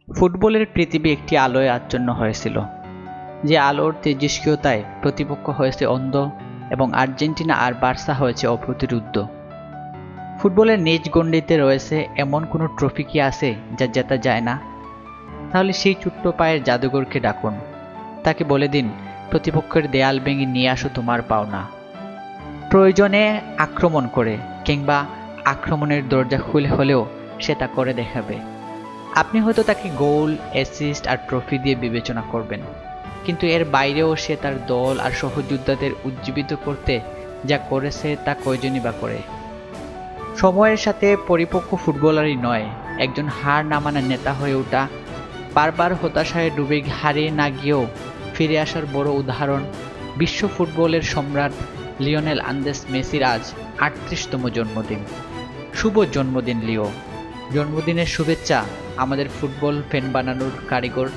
ফুটবলের পৃথিবী একটি আলোয় আচ্ছন্ন হয়েছিল, যে আলোর তেজস্ক্রিয়তায় প্রতিপক্ষ হয়েছে অন্ধ এবং আর্জেন্টিনা আর বার্সা হয়েছে অপ্রতিরোধ্য। ফুটবলের নিজ গণ্ডিতে রয়েছে এমন কোনো ট্রফি কি আছে যা জেতা যায় না? তাহলে সেই ছোট্ট পায়ের জাদুঘরকে ডাকুন, তাকে বলে দিন প্রতিপক্ষের দেয়াল ভেঙে নিয়ে আসো তোমার পাওনা। প্রয়োজনে আক্রমণ করে কিংবা আক্রমণের দরজা খুলে হলেও সে তা করে দেখাবে। আপনি হয়তো তাকে গোল, অ্যাসিস্ট আর ট্রফি দিয়ে বিবেচনা করবেন, কিন্তু এর বাইরেও সে তার দল আর সহযোদ্ধাদের উজ্জীবিত করতে যা করেছে তা কয়জনই বা করে। সময়ের সাথে পরিপক্ক ফুটবলারই নয়, একজন হার না মানা নেতা হয়ে ওঠা, বারবার হতাশায় ডুবে হারিয়ে না গিয়েও ফিরে আসার বড় উদাহরণ বিশ্ব ফুটবলের সম্রাট লিওনেল আন্দ্রেস মেসির আজ ৩৮তম জন্মদিন। শুভ জন্মদিন লিও। জন্মদিনের শুভেচ্ছা আমাদের ফুটবল ফ্যান বানানোর কারিগর